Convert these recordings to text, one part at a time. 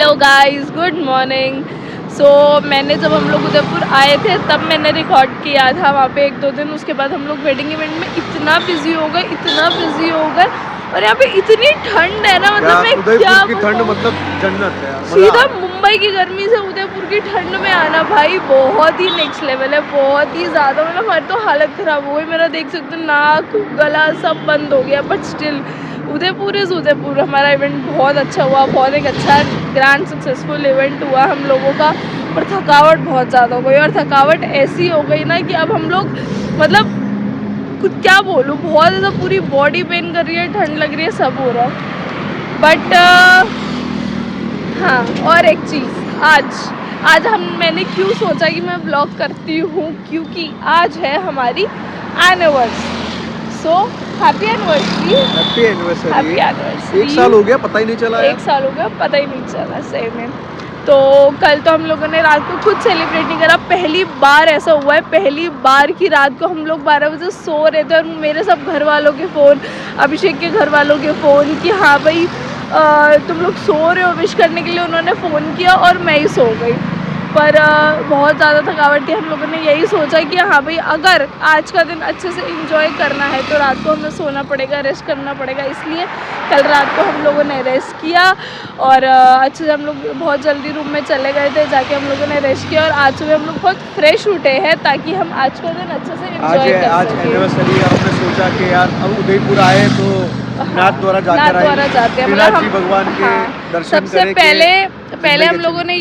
Hello guys, good morning. मैंने जब हम लोग उदयपुर आए थे तब मैंने रिकॉर्ड किया था वहाँ पे 1-2 दिन। उसके बाद हम लोग वेडिंग इवेंट में इतना बिजी हो गए और यहाँ पे इतनी ठंड है ना, मतलब मैं क्या की ठंड मतलब जन्नत है। सीधा मुंबई की गर्मी से उदयपुर की ठंड में आना भाई बहुत ही नेक्स्ट लेवल है, बहुत ही ज़्यादा। मतलब हमारी तो हालत ख़राब हो गई। मेरा देख सकते हो नाक गला सब बंद हो गया, but still Udaipur is Udaipur. हमारा इवेंट बहुत अच्छा हुआ, बहुत एक अच्छा ग्रैंड सक्सेसफुल इवेंट हुआ हम लोगों का। पर थकावट बहुत ज़्यादा हो गई, और थकावट ऐसी हो गई ना कि अब हम लोग मतलब कुछ क्या बोलूँ, बहुत ज़्यादा पूरी बॉडी पेन कर रही है, ठंड लग रही है, सब हो रहा है। बट हाँ, और एक चीज़ आज मैंने क्यों सोचा कि मैं ब्लॉग करती हूँ, क्योंकि आज है हमारी anniversary. So happy anniversary. Happy anniversary. 1 साल हो गया, पता ही नहीं चला। 1 साल हो गया, पता ही नहीं चला सही में। तो कल तो हम लोगों ने रात को खुद सेलिब्रेट नहीं करा। पहली बार ऐसा हुआ है, पहली बार की रात को हम लोग 12 बजे सो रहे थे और मेरे सब घर वालों के फ़ोन, अभिषेक के घर वालों के फ़ोन कि हाँ भाई तुम लोग सो रहे हो विश करने के लिए। उन्होंने फ़ोन किया और मैं ही सो गई। पर बहुत ज़्यादा थकावट थी। हम लोगों ने यही सोचा कि हाँ भाई अगर आज का दिन अच्छे से एंजॉय करना है तो रात को हमें सोना पड़ेगा, रेस्ट करना पड़ेगा। इसलिए कल रात को हम लोगों ने रेस्ट किया और अच्छे से हम लोग बहुत जल्दी रूम में चले गए थे। जाके हम लोगों ने रेस्ट किया और आज सुबह हम लोग बहुत फ्रेश उठे हैं ताकि हम आज का दिन अच्छे से एंजॉय कर सकें। आज एनिवर्सरी है, हमने सोचा कि यार अब उदयपुर आए तो नाथ द्वारा जाते हैं, मतलब हम भगवान के दर्शन सबसे पहले हम लोगों ने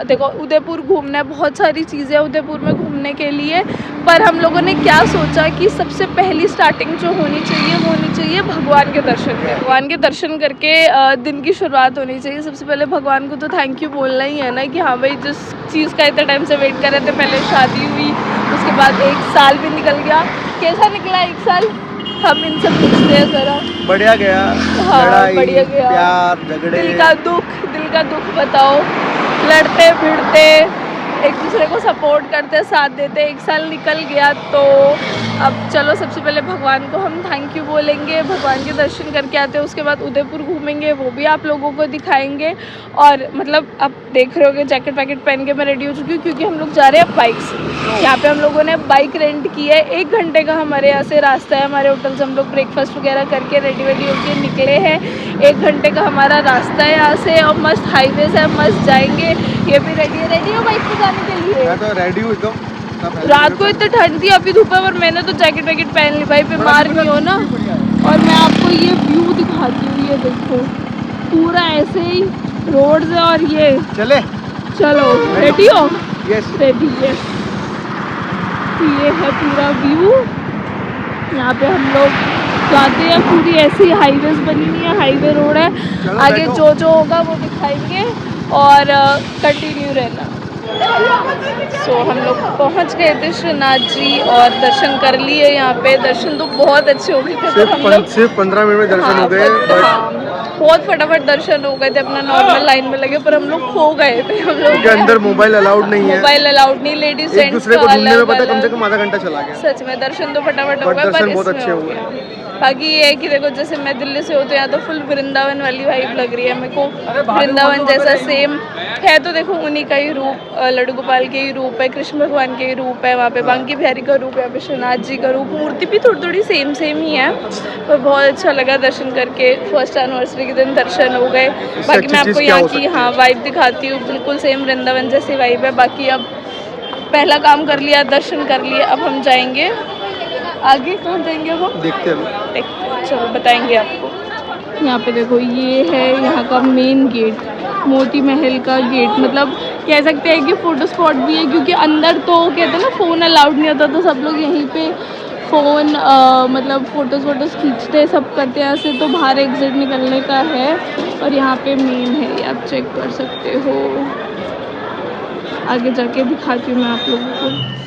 देखो उदयपुर घूमना है, बहुत सारी चीज़ें उदयपुर में घूमने के लिए। पर हम लोगों ने क्या सोचा कि सबसे पहली स्टार्टिंग जो होनी चाहिए भगवान के दर्शन है। भगवान के दर्शन करके दिन की शुरुआत होनी चाहिए। सबसे पहले भगवान को तो थैंक यू बोलना ही है ना कि हाँ भाई जिस चीज़ का इतने टाइम से वेट कर रहे थे। पहले शादी हुई, उसके बाद 1 साल भी निकल गया। कैसा निकला 1 साल, हम इन सब पूछते हैं ज़रा। बढ़िया गया। हाँ, बढ़िया गया। प्यार, झगड़े, दिल का दुख बताओ, लड़ते भिड़ते एक दूसरे को सपोर्ट करते, साथ देते। 1 साल निकल गया तो अब चलो सबसे पहले भगवान को हम थैंक यू बोलेंगे, भगवान के दर्शन करके आते हैं। उसके बाद उदयपुर घूमेंगे, वो भी आप लोगों को दिखाएंगे। और मतलब अब देख रहे होगे जैकेट वैकेट पहन के मैं रेडी हो चुकी हूँ क्योंकि हम लोग जा रहे हैं बाइक से। यहाँ पे हम लोगों ने बाइक रेंट की है। 1 घंटे का हमारे यहाँ से रास्ता है। हमारे होटल से हम लोग ब्रेकफास्ट वगैरह करके रेडी वेडी होके निकले हैं। 1 घंटे का हमारा रास्ता है यहाँ से और मस्त हाईवे से मस्त जाएंगे। ये भी रेडी हो बाइक पे जाने के लिए। मैं तो रेडी हूँ एकदम। रात को इतनी ठंड थी, अभी धूप है, पर मैंने तो जैकेट वैकेट पहन ली भाई, बीमार नहीं हो ना। और मैं आपको ये व्यू दिखाती हूँ, ये देखो पूरा ऐसे ही रोड है। और ये चलो रेडी हो? यस रेडी है। ये है पूरा व्यू। यहाँ पे हम लोग जाते हैं, पूरी ऐसी हाईवेज बनी हुई है, हाईवे रोड है। आगे जो होगा वो दिखाएंगे और कंटिन्यू रहना। हम लोग पहुँच गए थे श्रीनाथ जी और दर्शन कर लिए। यहाँ पे दर्शन तो बहुत अच्छे हो गए थे। सिर्फ 15 मिनट में दर्शन हो गए। बहुत फटाफट दर्शन हो गए थे। अपना नॉर्मल लाइन में लगे, पर हम लोग खो गए थे। हम लोग के अंदर मोबाइल अलाउड नहीं है। मोबाइल अलाउड नहीं, लेडीज एक दूसरे को ढूंढने में पता कम से कम आधा घंटा चला गया। सच में दर्शन तो फटाफट हो गए, पर बहुत अच्छे हुए। बाकी ये है कि देखो जैसे मैं दिल्ली से होती हूँ, यहाँ तो फुल वृंदावन वाली वाइब लग रही है मेरे को। वृंदावन जैसा सेम है तो देखो उन्हीं का ही रूप, लड्डू गोपाल के ही रूप है, कृष्ण भगवान के ही रूप है। वहाँ पे बांकी बिहारी का रूप है, विश्वनाथ जी का रूप। मूर्ति भी थोड़ी सेम ही है, पर बहुत अच्छा लगा दर्शन करके। फर्स्ट एनिवर्सरी के दिन दर्शन हो गए। बाकी मैं आपको यहाँ की वाइब दिखाती हूँ, बिल्कुल सेम वृंदावन जैसी वाइब है। बाकी अब पहला काम कर लिया, दर्शन कर लिए, अब हम जाएंगे आगे। कहाँ जाएंगे अब हम? देखते हैं, चलो बताएंगे आपको। यहाँ पे देखो ये है यहाँ का मेन गेट, मोती महल का गेट। मतलब कह सकते हैं कि फ़ोटो स्पॉट भी है, क्योंकि अंदर तो कहते हैं ना फ़ोन अलाउड नहीं होता, तो सब लोग यहीं पे फ़ोन मतलब फ़ोटोज़ खींचते सब करते हैं। ऐसे तो बाहर एग्जिट निकलने का है और यहाँ पे मेन है, ये आप चेक कर सकते हो। आगे जाके दिखाती हूँ मैं आप लोगों को।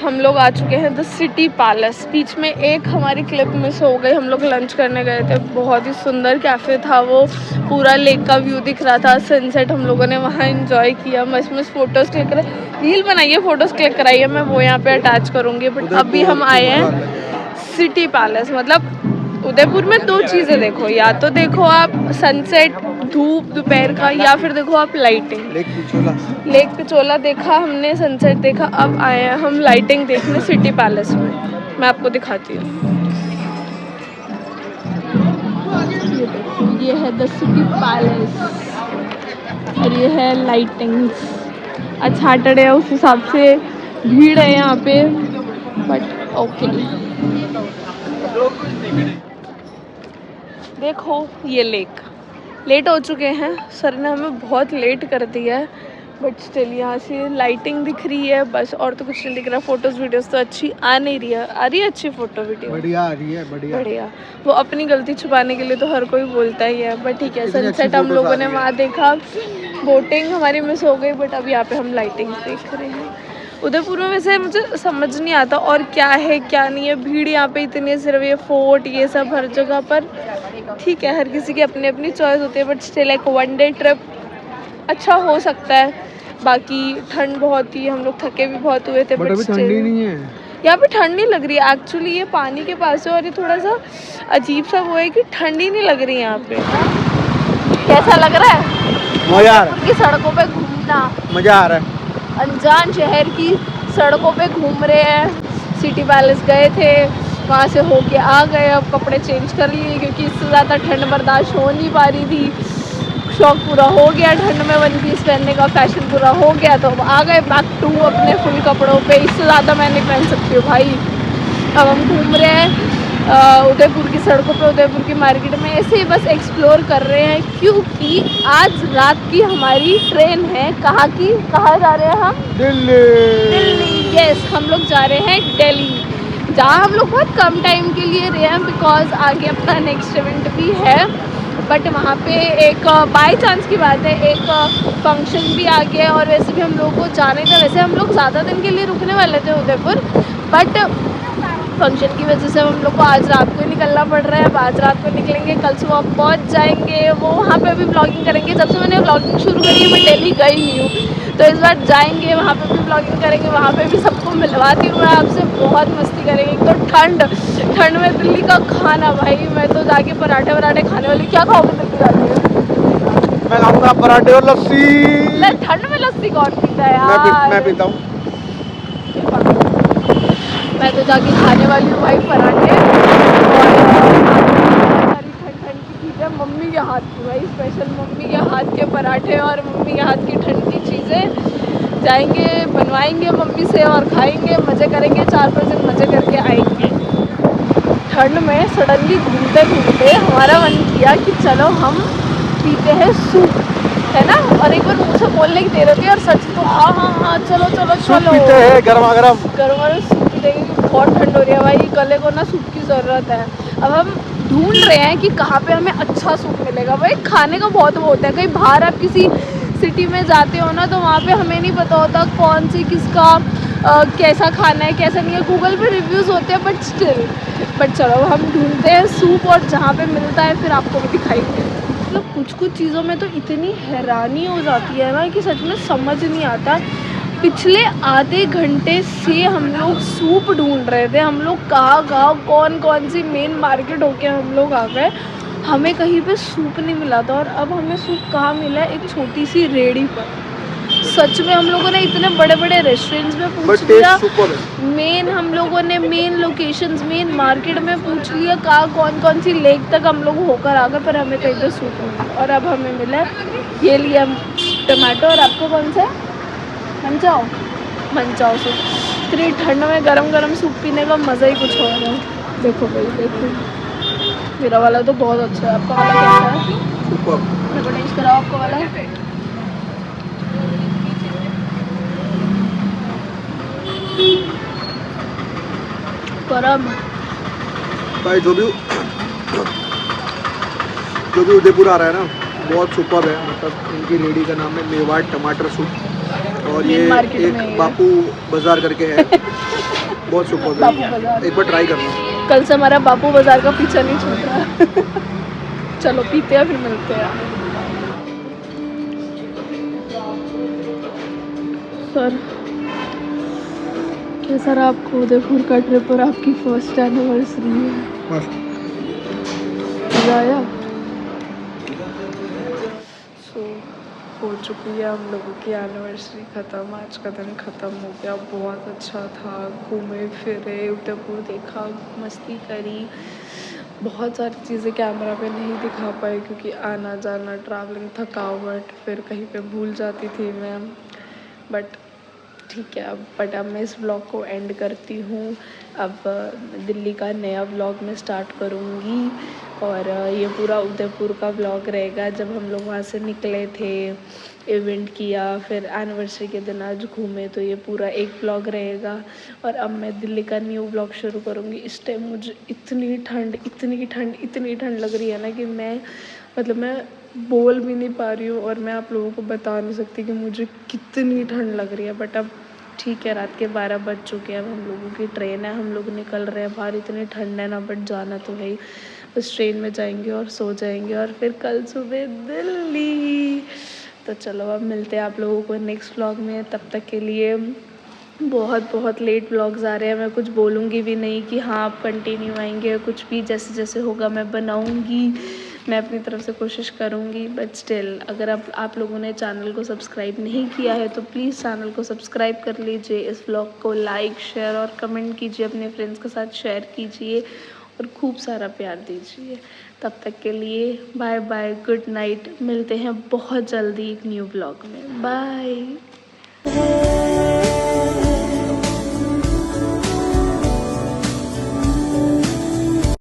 हम लोग आ चुके हैं द सिटी पैलेस। बीच में एक हमारी क्लिप मिस हो गई। हम लोग लंच करने गए थे, बहुत ही सुंदर कैफ़े था वो, पूरा लेक का व्यू दिख रहा था, सनसेट हम लोगों ने वहाँ एंजॉय किया। मस्त फ़ोटोज़ क्लिक कराई, रील बनाई है, फ़ोटोज़ क्लिक कराई है, मैं वो यहाँ पे अटैच करूँगी। बट अभी हम आए हैं सिटी पैलेस। मतलब उदयपुर में 2 चीज़ें देखो, या तो देखो आप सनसेट धूप दोपहर का, या फिर देखो आप लाइटिंग। लेक पिछोला देखा हमने, सनसेट देखा, अब आए हैं हम लाइटिंग देखने सिटी पैलेस में। मैं आपको दिखाती हूँ, ये है द सिटी पैलेस और ये है लाइटिंग्स। आज सैटरडे है, उस हिसाब से भीड़ है यहाँ पे, बट ओके। देखो ये लेट हो चुके हैं, सर ने हमें बहुत लेट कर दिया है, बट स्टिल यहाँ से लाइटिंग दिख रही है बस, और तो कुछ नहीं दिख रहा। फोटोज वीडियोस तो अच्छी आ नहीं रही है, आ रही है अच्छी फोटो वीडियो, बढ़िया आ रही है, बढ़िया। वो अपनी गलती छुपाने के लिए तो हर कोई बोलता ही है, बट ठीक है। सनसेट हम लोगों ने वहाँ देखा, बोटिंग हमारी मिस हो गई, बट अब यहाँ पे हम लाइटिंग देख रहे हैं। उदयपुर में वैसे मुझे समझ नहीं आता और क्या है क्या नहीं है, भीड़ यहाँ पे इतनी है, सिर्फ ये फोर्ट ये सब हर जगह पर। ठीक है, हर किसी की अपनी अपनी चॉइस होती है, बट स्टिल एक वन डे ट्रिप अच्छा हो सकता है। बाकी ठंड बहुत थी, हम लोग थके भी बहुत हुए थे, बट ठंडी नहीं है यहाँ पे, ठंड नहीं लग रही है एक्चुअली। ये पानी के पास है और ये थोड़ा सा अजीब सा वो है कि ठंडी नहीं लग रही है यहाँ पे। कैसा लग रहा है की सड़कों पे घूमना? मजा आ रहा है। अनजान शहर की सड़कों पे घूम रहे हैं। सिटी पैलेस गए थे, वहाँ से होके आ गए, अब कपड़े चेंज कर लिए क्योंकि इससे ज़्यादा ठंड बर्दाश्त हो नहीं पा रही थी। शौक पूरा हो गया ठंड में वन पीस पहनने का, फैशन पूरा हो गया, तो अब आ गए बैक टू अपने फुल कपड़ों पे। इससे ज़्यादा मैं नहीं पहन सकती हूँ भाई। अब हम घूम रहे हैं उदयपुर की सड़कों पे, उदयपुर की मार्केट में, ऐसे ही बस एक्सप्लोर कर रहे हैं क्योंकि आज रात की हमारी ट्रेन है। कहाँ जा रहे हैं हम? दिल्ली। यस, हम लोग जा रहे हैं दिल्ली, जहाँ हम लोग बहुत कम टाइम के लिए रहे हैं बिकॉज आगे अपना नेक्स्ट इवेंट भी है। बट वहाँ पे एक बाय चांस की बात है, एक फंक्शन भी आ गया है और वैसे भी हम लोग को जाना था। वैसे हम लोग ज़्यादा दिन के लिए रुकने वाले थे उदयपुर, बट फंक्शन की वजह से हम लोग को आज रात को ही निकलना पड़ रहा है। अब आज रात को निकलेंगे, कल सुबह पहुंच जाएंगे। वो वहाँ पे भी ब्लॉगिंग करेंगे। जब से मैंने ब्लॉगिंग शुरू करी है मैं दिल्ली गई नहीं हूँ, तो इस बार जाएंगे, वहाँ पे भी ब्लॉगिंग करेंगे, वहाँ पे भी सबको मिलवाती हूँ मैं आपसे, बहुत मस्ती करेंगे। एक तो ठंड में दिल्ली का खाना, भाई मैं तो जाके पराठे वराठे खाने वाली। क्या खाओगे दिल्ली जाके? मैं खाऊंगा पराठे और लस्सी। ठंड में लस्सी कौन पीता है यार? मैं पीता हूँ। मैं तो जाके खाने वाली हूँ भाई पराठे, और सारी ठंड की चीज़ें मम्मी के हाथ की, भाई स्पेशल मम्मी के हाथ के पराठे और मम्मी के हाथ की ठंडी चीज़ें जाएंगे, बनवाएंगे मम्मी से और खाएंगे, मज़े करेंगे, 4-5 दिन मज़े करके आएंगे। ठंड में सडनली घूमते घूमते हमारा मन किया कि चलो हम पीते हैं सूप, है ना? और एक बार मुँह से बोलने की देर होती है और सच तो हाँ चलो पीते हैं गरमा गरम सूप पीते हैं, बहुत ठंड हो रही है भाई, गले को ना सूप की ज़रूरत है। अब हम ढूंढ रहे हैं कि कहाँ पे हमें अच्छा सूप मिलेगा। भाई खाने का बहुत वो होता है, कहीं बाहर आप किसी सिटी में जाते हो ना, तो वहाँ पे हमें नहीं पता होता कौन सी किसका कैसा खाना है कैसा नहीं है। गूगल पे रिव्यूज़ होते हैं, बट चलो हम ढूंढते हैं सूप, और जहाँ पे मिलता है फिर आपको भी दिखाएंगे। मतलब कुछ कुछ चीज़ों में तो इतनी हैरानी हो जाती है ना कि सच में समझ नहीं आता। पिछले आधे घंटे से हम लोग सूप ढूंढ रहे थे, हम लोग कहाँ कौन सी मेन मार्केट होके हम लोग आ गए, हमें कहीं पे सूप नहीं मिला था। और अब हमें सूप कहाँ मिला है? एक छोटी सी रेहड़ी पर। सच में हम लोगों ने इतने बड़े बड़े रेस्टोरेंट्स में पूछ लिया, हम लोगों ने मेन लोकेशंस, मेन मार्केट में पूछ लिया, कहाँ कौन सी लेक तक हम लोग होकर आ गए, पर हमें कहीं पे सूप नहीं मिला। और अब हमें मिला ये लिया टमाटो, और आपको कौन सा है? Manchow soup. इतनी ठंड में गरम सूप पीने का मज़ा ही कुछ और है। देखो भाई देखो, मेरा वाला तो बहुत अच्छा है। आपका वाला कैसा है? मेरे को टेस्ट कराओ आपका वाला। गरम भाई जो भी उदयपुर आ रहा है ना, बहुत सुपर है। मतलब इनकी लेडी का नाम है मेवाड़ टमाटर सूप, और ये एक बापू बाजार करके है, बहुत सुपर है, एक बार ट्राई करना। कल से हमारा बापू बाजार का पीछा नहीं छूट रहा। चलो पीते हैं फिर मिलते हैं। सर कैसा रहा आपको उदयपुर का ट्रिप और आपकी फर्स्ट एनिवर्सरी है? मज़ा आया? हो चुकी है हम लोगों की एनिवर्सरी ख़त्म। आज का दिन ख़त्म हो गया, बहुत अच्छा था, घूमे फिरे, उदयपुर देखा, मस्ती करी। बहुत सारी चीज़ें कैमरा पे नहीं दिखा पाई क्योंकि आना जाना, ट्रैवलिंग, थकावट, फिर कहीं पे भूल जाती थी मैं, बट ठीक है। अब मैं इस व्लॉग को एंड करती हूँ। अब दिल्ली का नया व्लॉग मैं स्टार्ट करूँगी और ये पूरा उदयपुर का व्लॉग रहेगा, जब हम लोग वहाँ से निकले थे, इवेंट किया, फिर एनिवर्सरी के दिन आज घूमे, तो ये पूरा एक व्लॉग रहेगा। और अब मैं दिल्ली का न्यू व्लॉग शुरू करूँगी। इस टाइम मुझे इतनी ठंड लग रही है ना कि मैं बोल भी नहीं पा रही हूँ और मैं आप लोगों को बता नहीं सकती कि मुझे कितनी ठंड लग रही है। बट अब ठीक है, रात के 12 बज चुके हैं, अब हम लोगों की ट्रेन है, हम लोग निकल रहे हैं बाहर। इतनी ठंड है ना, बट जाना तो है ही। बस ट्रेन में जाएंगे और सो जाएंगे और फिर कल सुबह दिल्ली। तो चलो अब मिलते हैं आप लोगों को नेक्स्ट व्लॉग में। तब तक के लिए बहुत लेट व्लॉग्स आ रहे हैं। मैं कुछ बोलूँगी भी नहीं कि हाँ आप कंटिन्यू आएंगे, कुछ भी जैसे जैसे होगा मैं बनाऊँगी, मैं अपनी तरफ से कोशिश करूँगी। बट स्टिल अगर आप लोगों ने चैनल को सब्सक्राइब नहीं किया है तो प्लीज़ चैनल को सब्सक्राइब कर लीजिए। इस व्लॉग को लाइक, शेयर और कमेंट कीजिए, अपने फ्रेंड्स के साथ शेयर कीजिए और खूब सारा प्यार दीजिए। तब तक के लिए बाय बाय, गुड नाइट। मिलते हैं बहुत जल्दी एक न्यू व्लॉग में। बाय।